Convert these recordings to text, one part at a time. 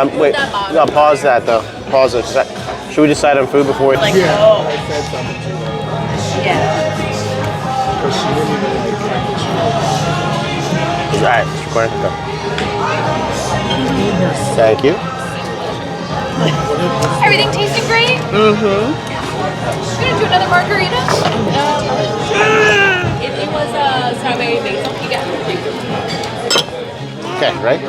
Wait, no, pause that though. Pause it. Should we decide on food before we... Like, Yeah, oh, I said something to her. yeah. Because she didn't even like All right, Mr. Quinn, go. Thank you. Everything tasting great? Mm-hmm. Gonna do another margarita? It was strawberry basil. You got it. Okay, right?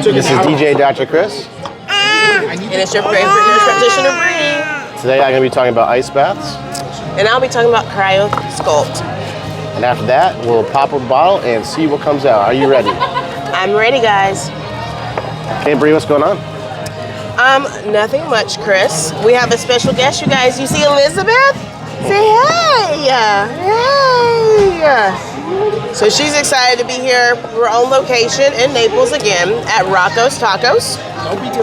This is DJ Dr. Chris. And it's your favorite nurse practitioner, Bree. Today I'm going to be talking about ice baths. And I'll be talking about Cryosculpt. And after that, we'll pop a bottle and see what comes out. Are you ready? I'm ready, guys. Okay, Bree, what's going on? Nothing much, Chris. We have a special guest, you guys. You see Elizabeth? Say hey! Hey! So she's excited to be here. We're on location in Naples again at Rocco's Tacos.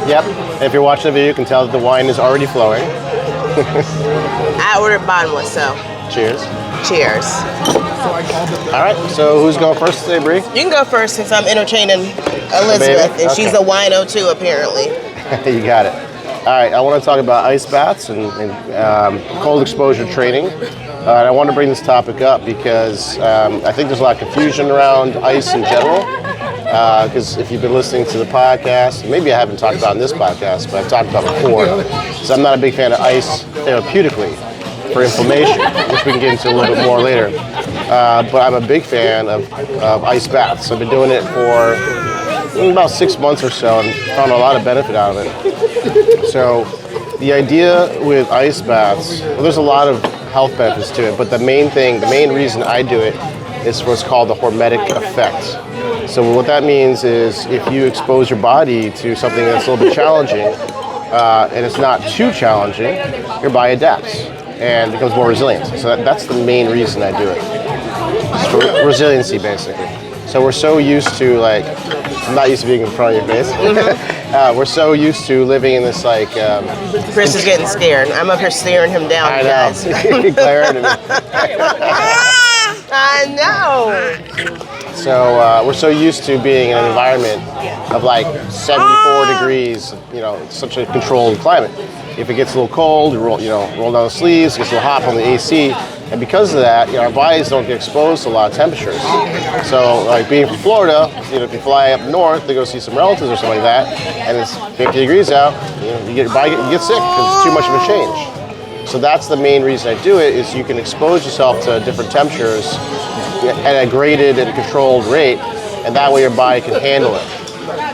Yep. If you're watching the video, you can tell that the wine is already flowing. I ordered bottomless, so Cheers. cheers. All right, so who's going first today, Bree? You can go first since I'm entertaining Elizabeth, Baby? and she's Okay. a wino too, apparently. You got it. All right, I want to talk about ice baths and cold exposure training. And I want to bring this topic up because I think there's a lot of confusion around ice in general. Because if you've been listening to the podcast, maybe I haven't talked about it in this podcast, but I've talked about it before. So I'm not a big fan of ice therapeutically for inflammation, which we can get into a little bit more later. But I'm a big fan of ice baths. I've been doing it for about 6 months or so and found a lot of benefit out of it. So the idea with ice baths, well, there's a lot of health benefits to it, but the main reason I do it is what's called the hormetic effect. So what that means is if you expose your body to something that's a little bit challenging, and it's not too challenging, your body adapts and becomes more resilient. So that's the main reason I do it. It's for resiliency, basically. So we're so used to, like, I'm not used to being in front of your face. We're so used to living in this, like... Chris is getting scared. I'm up here staring him down, I guys. know. Glaring at me. I know. So we're so used to being in an environment of like 74 degrees, you know, it's such a controlled climate. If it gets a little cold, roll down the sleeves, it gets a little hot from the AC. And because of that, our bodies don't get exposed to a lot of temperatures. So, like being from Florida, if you fly up north to go see some relatives or something like that, and it's 50 degrees out, your body gets sick because it's too much of a change. So that's the main reason I do it, is you can expose yourself to different temperatures at a graded and controlled rate, and that way your body can handle it.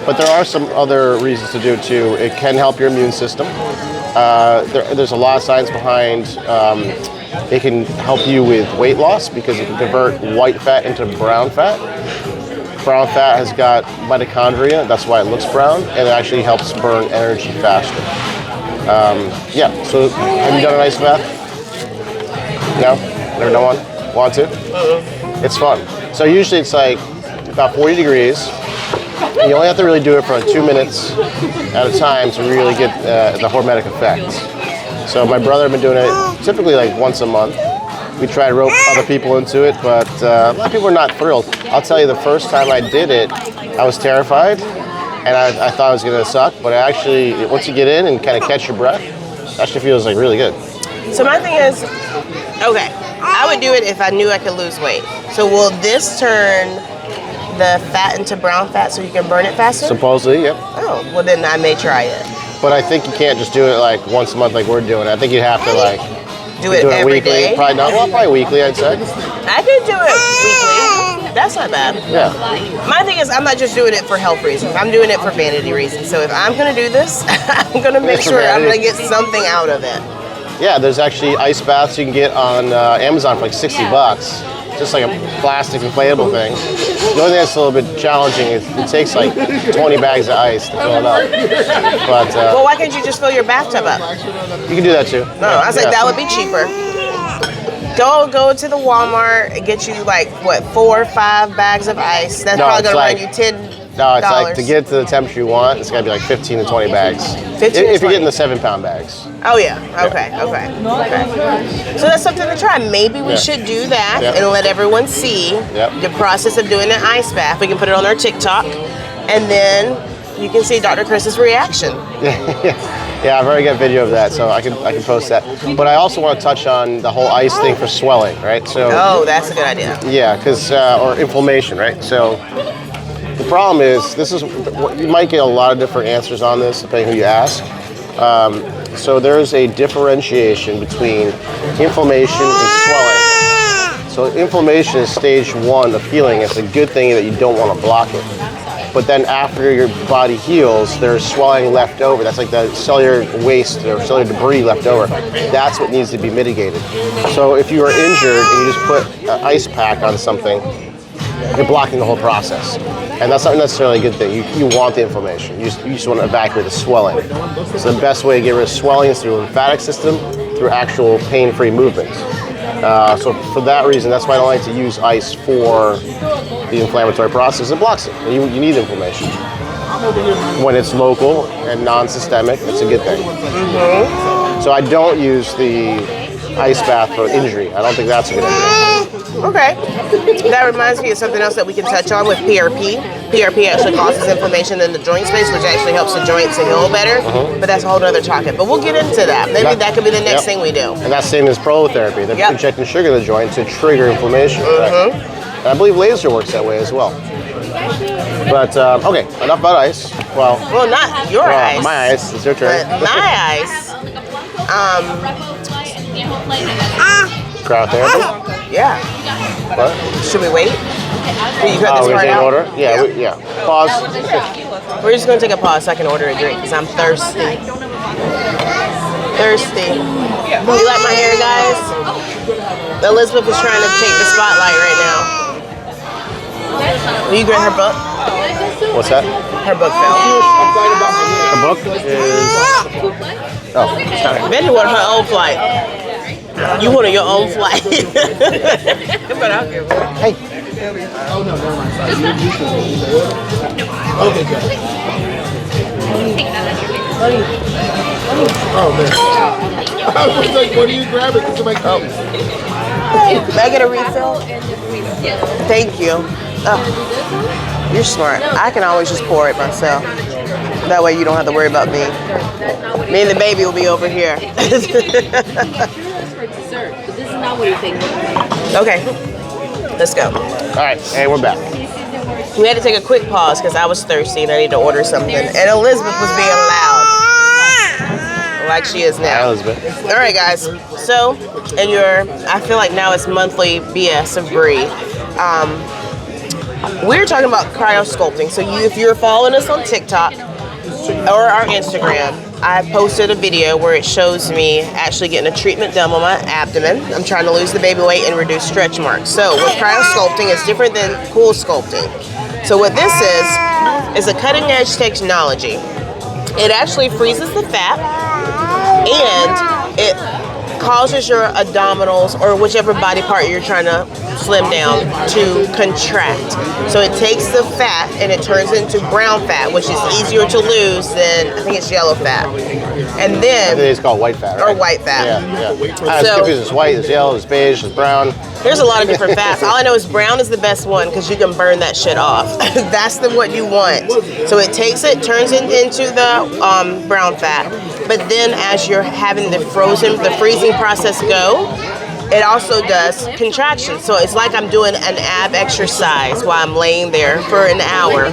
But there are some other reasons to do it too. It can help your immune system. There's a lot of science behind. It can help you with weight loss because it can convert white fat into brown fat. Brown fat has got mitochondria, that's why it looks brown, and it actually helps burn energy faster. Yeah, so have you done an ice bath? No? Never done one? Want to? It's fun. So usually it's like about 40 degrees. You only have to really do it for like 2 minutes at a time to really get the hormetic effect. So my brother had been doing it typically like once a month. We try to rope other people into it, but a lot of people are not thrilled. I'll tell you, the first time I did it, I was terrified, and I thought it was gonna suck, but actually, once you get in and kind of catch your breath, it actually feels like really good. So my thing is, okay, I would do it if I knew I could lose weight. So will this turn the fat into brown fat so you can burn it faster? Supposedly, yep. Oh, well then I may try it. But I think you can't just do it like once a month like we're doing. I think you'd have to like Do it every weekly. day? Probably not. Well, probably weekly, I'd say. I could do it weekly. That's not bad. Yeah. My thing is, I'm not just doing it for health reasons. I'm doing it for vanity reasons. So if I'm gonna do this, I'm gonna make sure I'm gonna get something out of it. Yeah, there's actually ice baths you can get on Amazon for like $60. Just like a plastic inflatable thing. The only thing that's a little bit challenging is it takes like 20 bags of ice to fill it up. But Well, why can't you just fill your bathtub up? you can do that too. No, I was like, that would be cheaper. Go to the Walmart and get you like, what, 4 or 5 bags of ice. That's No, probably it's gonna like run you No, it's like to get to the temperature you want, it's got to be like 15 to 20 bags. 15 if you're getting the 7-pound bags. Oh yeah. Okay. So that's something to try. Maybe we should do that and let everyone see the process of doing an ice bath. We can put it on our TikTok, and then you can see Dr. Chris's reaction. Yeah, I've already got video of that, so I can post that. But I also want to touch on the whole ice thing for swelling, right? So. Oh, that's a good idea. Yeah, because or inflammation, right? So. The problem is, you might get a lot of different answers on this depending who you ask. So there's a differentiation between inflammation and swelling. So inflammation is stage 1 of healing. It's a good thing that you don't want to block it. But then after your body heals, there's swelling left over. That's like the cellular waste or cellular debris left over. That's what needs to be mitigated. So if you are injured and you just put an ice pack on something, you're blocking the whole process. And that's not necessarily a good thing. You want the inflammation. You just want to evacuate the swelling. So the best way to get rid of swelling is through the lymphatic system, through actual pain-free movements. So for that reason, that's why I don't like to use ice for the inflammatory process. It blocks it. You need inflammation. When it's local and non-systemic, it's a good thing. So I don't use the ice bath for injury. I don't think that's a good idea. Okay. That reminds me of something else that we can touch on with PRP. PRP actually causes inflammation in the joint space, which actually helps the joints to heal better. But that's a whole other topic. But we'll get into that. Maybe that could be the next thing we do. And that's same as prolotherapy. They're injecting sugar in the joint to trigger inflammation. Right? And I believe laser works that way as well. But, okay, enough about ice. Well, not your ice. My ice. It's your turn. But my ice. Cryotherapy? Yeah. What? Should we wait? Can you cut this part out? Order? Yeah. Pause. We're just going to take a pause so I can order a drink because I'm thirsty. You like my hair, guys? Elizabeth is trying to take the spotlight right now. Will you grab her book? What's that? Her book fell. Her book is... Oh, it's not her. Betty wanted her own flight. You wanted your own flight. But I'll give her. Hey. Oh, no, never mind. Okay, good. Oh, man. I was like, what are you grabbing? It's my cup. May I get a refill? Thank you. Oh, you're smart. I can always just pour it myself. That way you don't have to worry about me. Me and the baby will be over here. Okay, let's go. All right, hey, we're back. We had to take a quick pause because I was thirsty and I needed to order something. And Elizabeth was being loud. Like she is now. Hi, Elizabeth. All right, guys. So, I feel like now it's monthly BS of Bree. We're talking about cryosculpting. So if you're following us on TikTok or our Instagram, I posted a video where it shows me actually getting a treatment done on my abdomen. I'm trying to lose the baby weight and reduce stretch marks. So with cryosculpting, it's different than pool sculpting. So what this is a cutting edge technology. It actually freezes the fat and it causes your abdominals or whichever body part you're trying to slim down to contract. So it takes the fat and it turns it into brown fat, which is easier to lose than, I think it's yellow fat. And then... I think it's called white fat, right? Or white fat. Yeah. It's confused. It's white, it's yellow, it's beige, it's brown. There's a lot of different fats. All I know is brown is the best one because you can burn that shit off. That's what you want. So it takes it, turns it into the brown fat. But then as you're having the freezing process go, it also does contractions. So it's like I'm doing an ab exercise while I'm laying there for an hour.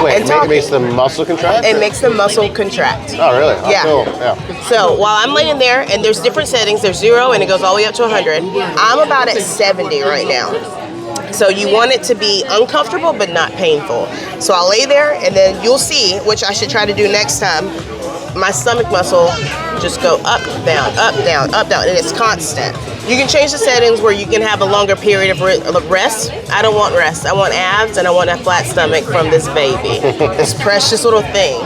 Wait, it makes the muscle contract? It makes the muscle contract. Oh, really? Oh, Yeah. Cool. Yeah. So while I'm laying there, and there's different settings, there's 0 and it goes all the way up to 100. I'm about at 70 right now. So you want it to be uncomfortable but not painful. So I'll lay there and then you'll see, which I should try to do next time, my stomach muscle just go up, down, up, down, up, down, and it's constant. You can change the settings where you can have a longer period of rest. I don't want rest. I want abs and I want a flat stomach from this baby. This precious little thing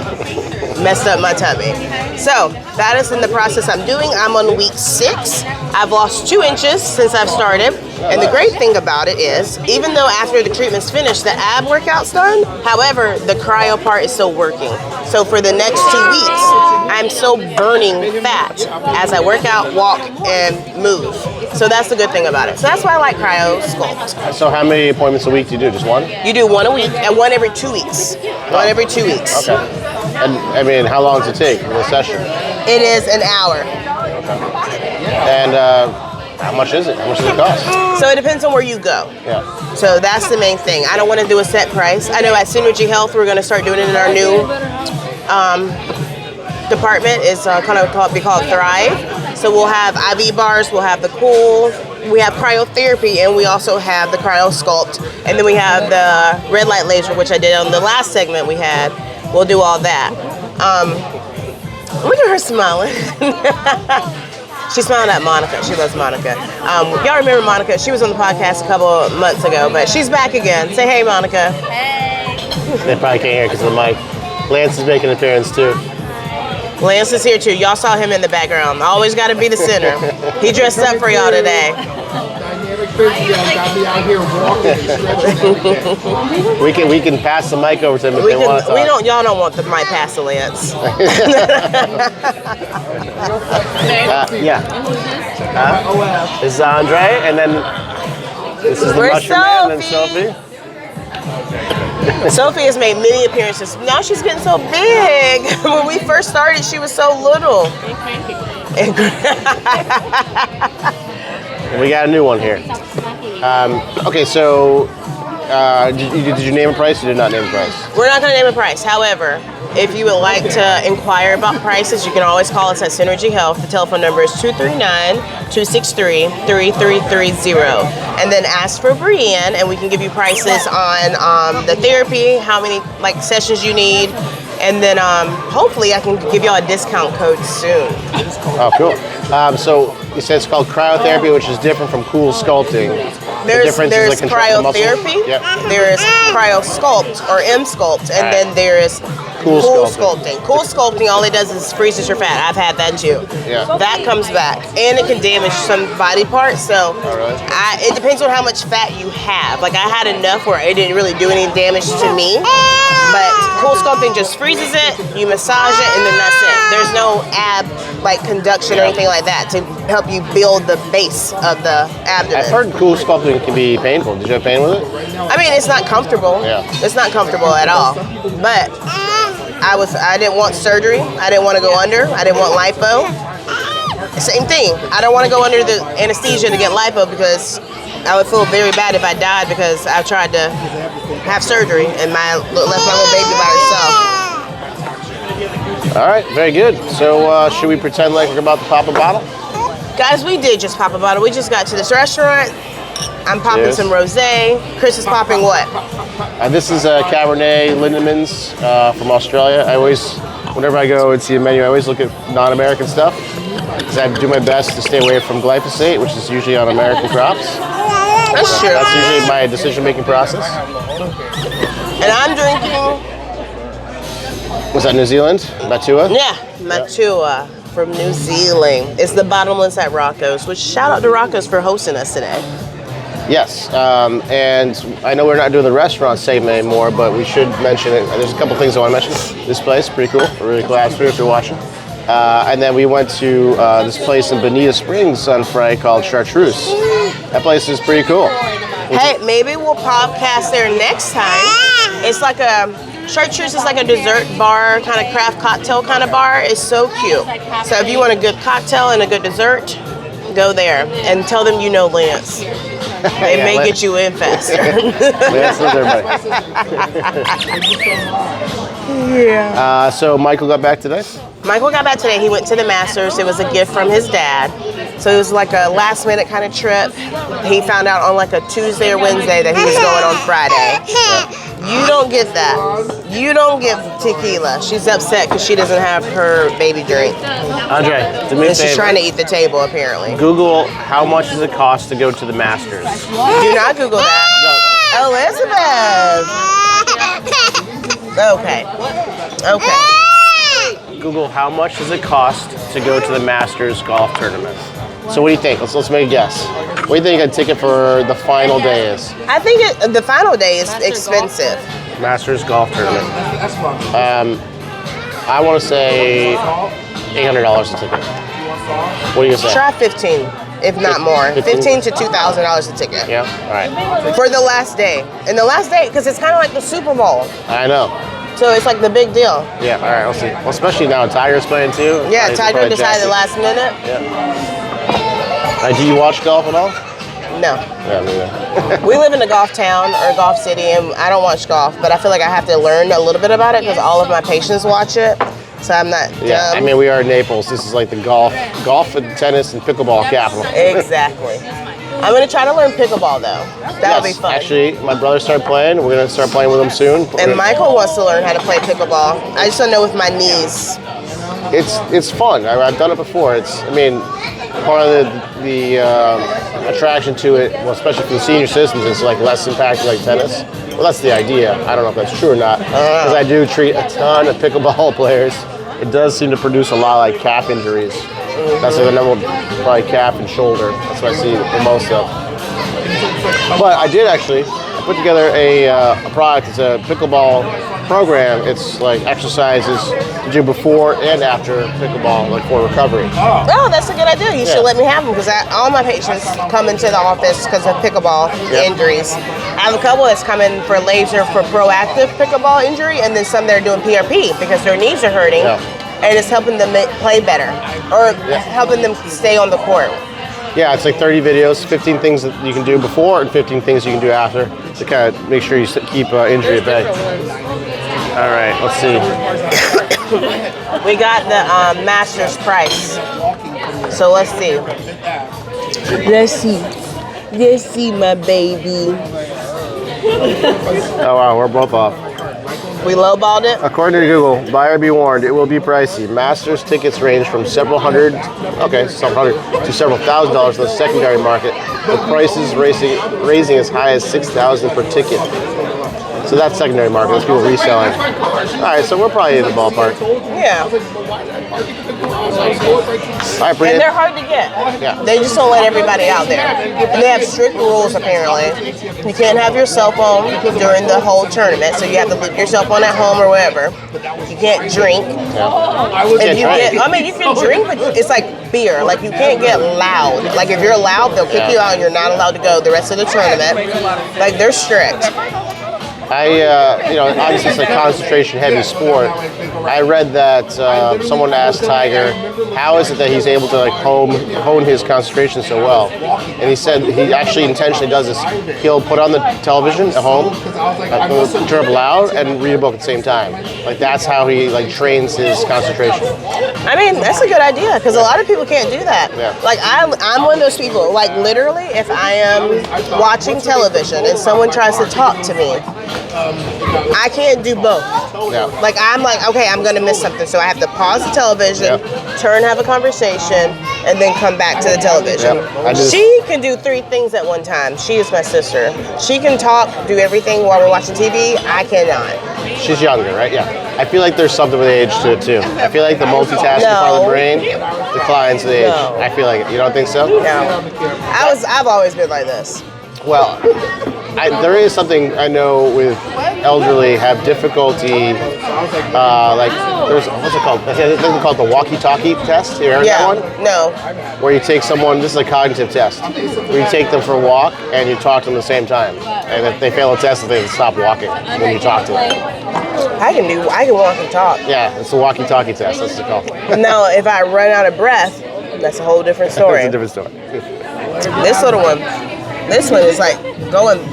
messed up my tummy. So that is in the process I'm doing. I'm on week 6. I've lost 2 inches since I've started. And the great thing about it is, even though after the treatment's finished, the ab workout's done, however, the cryo part is still working. So for the next 2 weeks, I'm still burning fat as I work out, walk, and move. So that's the good thing about it. So that's why I like Cryosculpt. So how many appointments a week do you do? Just one? You do 1 a week and 1 every 2 weeks. 1 every 2 weeks. Okay. And I mean, how long does it take for the session? It is an hour. And how much is it? How much does it cost? So it depends on where you go. Yeah. So that's the main thing. I don't want to do a set price. I know at Synergy Health we're going to start doing it in our new department. It's kind of called Thrive. So we'll have IV bars, we'll have the cool, we have cryotherapy, and we also have the Cryosculpt. And then we have the red light laser, which I did on the last segment we had. We'll do all that. Look at her smiling. She's smiling at Monica. She loves Monica. Y'all remember Monica? She was on the podcast a couple of months ago, but she's back again. Say hey, Monica. Hey. They probably can't hear because of the mic. Lance is making an appearance too. Lance is here too. Y'all saw him in the background. Always got to be the center. He dressed up for y'all today. Dynamic physio got me out here walking and stretching. We can pass the mic over to them if they want to talk. Y'all don't want the mic past the Lance. Yeah. This is Andre, and then this is the Where's Mushroom Man, and then Sophie. Sophie has made many appearances. Now she's getting so big. When we first started, she was so little. We got a new one here. Okay, so did you name a price? You did not name a price. We're not going to name a price. However, if you would like to inquire about prices, you can always call us at Synergy Health. The telephone number is 239-263-3330. And then ask for Brienne, and we can give you prices on the therapy, how many sessions you need, and then hopefully I can give y'all a discount code soon. Oh, cool. So you said it's called cryotherapy, which is different from cool sculpting. There's cryotherapy, Yep. there's Cryosculpt or M-Sculpt, and then there's Cool sculpting. Cool sculpting, all it does is freezes your fat. I've had that too. Yeah. That comes back, and it can damage some body parts. So right. it depends on how much fat you have. I had enough where it didn't really do any damage to me. But cool sculpting just freezes it, you massage it, and then that's it. There's no ab conduction or anything like that to help you build the base of the abdomen. I've heard cool sculpting can be painful. Did you have pain with it? I mean, it's not comfortable. Yeah. It's not comfortable at all. But I didn't want surgery. I didn't want to go under. I didn't want lipo. Same thing. I don't want to go under the anesthesia to get lipo because I would feel very bad if I died because I tried to have surgery and left my little baby by herself. All right, very good. So should we pretend like we're about to pop a bottle? Guys, we did just pop a bottle. We just got to this restaurant. I'm popping Cheers. some rosé. Chris is popping what? This is Cabernet Lindemans from Australia. I always, whenever I go and see a menu, I always look at non-American stuff because I do my best to stay away from glyphosate, which is usually on American crops. That's true. That's usually my decision-making process. And I'm drinking. Was that New Zealand? Matua? Yeah, Matua from New Zealand. It's the bottomless at Rocco's, which shout out to Rocco's for hosting us today. Yes, and I know we're not doing the restaurant segment anymore, but we should mention it. There's a couple things I want to mention. This place, pretty cool. We're really glad if you're watching. And then we went to this place in Bonita Springs on Friday called Chartreuse. That place is pretty cool. Hey, maybe we'll podcast there next time. It's like Chartreuse is like a dessert bar, kind of craft cocktail kind of bar. It's so cute. So if you want a good cocktail and a good dessert, go there and tell them you know Lance. It may get you in faster. Lance knows everybody. So Michael got back today? Michael got back today. He went to the Masters. It was a gift from his dad. So it was like a last minute kind of trip. He found out on like a Tuesday or Wednesday that he was going on Friday. You don't get that. You don't give tequila. She's upset because she doesn't have her baby drink. Andre, do me a And she's favor. trying to eat the table, apparently. Google how much does it cost to go to the Masters? Do not Google that. Elizabeth. Okay. Google how much does it cost to go to the Masters golf tournament. So what do you think? Let's make a guess. What do you think a ticket for the final day is? I think the final day is expensive. Masters golf tournament. That's fun. I want to say $800 a ticket. What do you say? Try 15, if not more. 15? $15 to $2,000 a ticket. Yeah. All right. For the last day. And the last day, because it's kind of like the Super Bowl. I know. So it's like the big deal. Yeah. All right. We'll see. Well, especially now Tiger's playing too. Yeah, Tiger decided last minute. Yeah. Do you watch golf at all? No. Yeah, me neither. We live in a golf town or golf city, and I don't watch golf, but I feel like I have to learn a little bit about it because all of my patients watch it. So I'm not Yeah, dumb. I mean, we are in Naples. This is like the golf and tennis and pickleball capital. Exactly. I'm going to try to learn pickleball, though. That would be fun. Actually, my brother started playing. We're going to start playing with him soon. And Michael wants to learn how to play pickleball. I just don't know with my knees. It's fun. I've done it before. I mean, part of the attraction to it, well, especially for the senior citizens, is like less impacted like tennis. Well, that's the idea. I don't know if that's true or not, because I do treat a ton of pickleball players. It does seem to produce a lot of like calf injuries. That's like the number one, probably calf and shoulder. That's what I see the most of. But I did actually put together a product. It's a pickleball program. It's like exercises to do before and after pickleball, like for recovery. Oh, that's a good idea. You should let me have them because all my patients come into the office because of pickleball injuries. I have a couple that's coming for laser for proactive pickleball injury, and then some that are doing PRP because their knees are hurting, and it's helping them play better or helping them stay on the court. Yeah, it's like 30 videos, 15 things that you can do before and 15 things you can do after to kind of make sure you keep injury at bay. All right, let's see. We got the master's price. So let's see. Let's see, my baby. Oh wow, we're both off. We lowballed it. According to Google, buyer be warned, it will be pricey. Masters tickets range from several hundred to several $1,000s in the secondary market, with prices raising as high as $6,000 per ticket. So that's secondary market. That's people reselling. All right, so we're probably in the ballpark. Yeah. All right, Brian. And they're hard to get. Yeah. They just don't let everybody out there. And they have strict rules, apparently. You can't have your cell phone during the whole tournament, so you have to leave your cell phone at home or wherever. You can't drink. You can drink, but it's like beer. Like, you can't get loud. Like, if you're loud, they'll kick you out and you're not allowed to go the rest of the tournament. Like, they're strict. Obviously it's a concentration-heavy sport. I read that someone asked Tiger, how is it that he's able to like hone his concentration so well? And he said he actually intentionally does this. He'll put on the television at home, turn up loud, and read a book at the same time. Like that's how he like trains his concentration. I mean, that's a good idea because a lot of people can't do that. Yeah. Like I'm one of those people. Like literally, if I am watching television and someone tries to talk to me, I can't do both. Yeah. Like I'm like, okay, I'm gonna miss something, so I have to pause the television, turn, have a conversation, and then come back to the television. She can do 3 things at one time. She is my sister. She can talk, do everything while we're watching TV. I cannot. She's younger, right? Yeah. I feel like there's something with age to it too. I feel like the multitasking part of the brain declines with age. I feel like it. You don't think so? No. I've always been like this. Well, there is something I know with elderly have difficulty, like there's, what's it called? I think it's called the walkie-talkie test. You heard that one? No. Where you take someone, this is a cognitive test, where you take them for a walk and you talk to them at the same time. And if they fail the test, they stop walking when you talk to them. I can walk and talk. Yeah, it's the walkie-talkie test, that's what it's called. Now, if I run out of breath, that's a whole different story. It's a different story. This little one. This one is like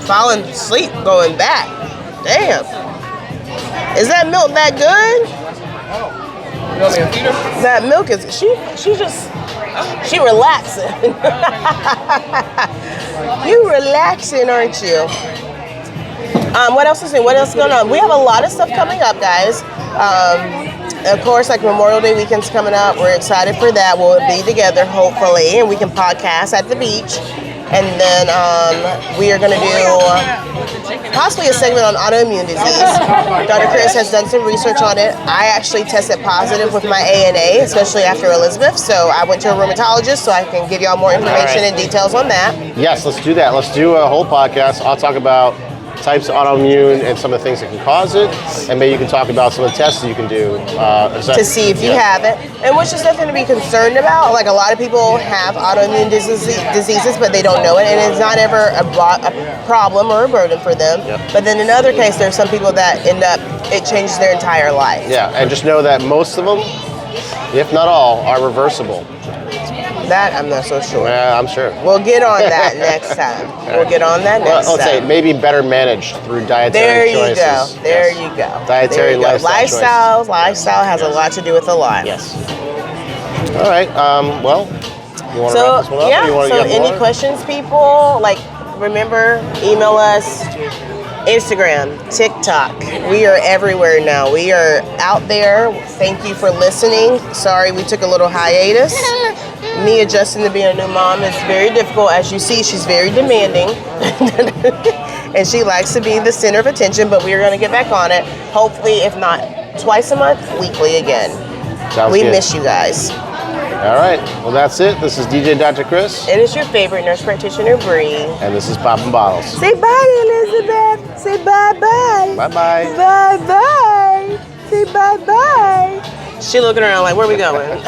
falling asleep, going back. Damn. Is that milk that good? That milk is, she relaxing. You relaxing, aren't you? What else is new? What else is going on? We have a lot of stuff coming up, guys. Of course, like Memorial Day weekend's coming up. We're excited for that. We'll be together, hopefully, and we can podcast at the beach. And then we are going to do possibly a segment on autoimmune disease. Dr. Chris has done some research on it. I actually tested positive with my ANA, especially after Elizabeth. So I went to a rheumatologist so I can give y'all more information and details on that. Yes, let's do that. Let's do a whole podcast. I'll talk about types of autoimmune and some of the things that can cause it, and maybe you can talk about some of the tests that you can do to see if you have it, and which is nothing to be concerned about. Like a lot of people have autoimmune diseases, but they don't know it, and it's not ever a problem or a burden for them. But then in other cases, there's some people that end up, it changes their entire life. Yeah, and just know that most of them, if not all, are reversible. That I'm not so sure. Yeah, I'm sure. We'll get on that next time. We'll get on that next time. Let's say maybe better managed through dietary choices. There you go. Dietary lifestyle choices. Lifestyle has a lot to do with a lot. Yes. All right. Well, you want to wrap this one up? Yeah. Or you want to get any more? questions, people? Like, remember, email us. Instagram, TikTok. We are everywhere now. We are out there. Thank you for listening. Sorry we took a little hiatus. Me adjusting to being a new mom is very difficult. As you see, she's very demanding. And she likes to be the center of attention, but we are going to get back on it. Hopefully, if not twice a month, weekly again. Sounds good. Miss you guys. All right. Well, that's it. This is DJ Dr. Chris. And it's your favorite nurse practitioner, Bree. And this is Poppin' Bottles. Say bye, Elizabeth. Say bye-bye. Bye-bye. Bye-bye. Say bye-bye. She looking around like, where are we going? We're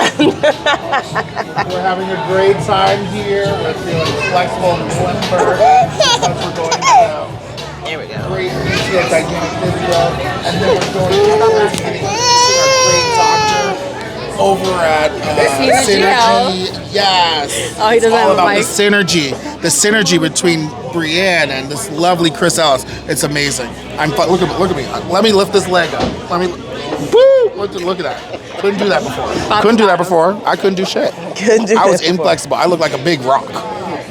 having a great time here. We're feeling flexible and limber. That's what we're going now. There we go. Great detailed dynamic video. And then we're going to see our great doctor over at Synergy. Yes. Oh, he doesn't all have a about mic. The synergy between Brienne and this lovely Chris Ellis. It's amazing. Look at me. Let me lift this leg up. Woo! Look at that. Couldn't do that before. I couldn't do shit. I was inflexible. I look like a big rock.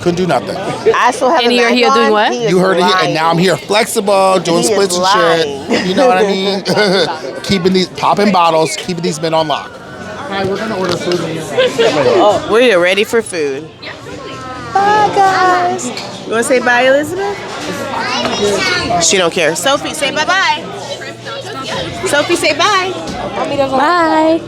Couldn't do nothing. I still have And you're here doing what? You heard it here, and now I'm here flexible, doing splits and shit. You know what I mean? Popping bottles, keeping these men on lock. Hi, we're gonna order food when you're ready. We are ready for food. Bye, guys. You want to say bye, Elizabeth? She don't care. Sophie, say bye-bye. Sophie, say bye. Bye.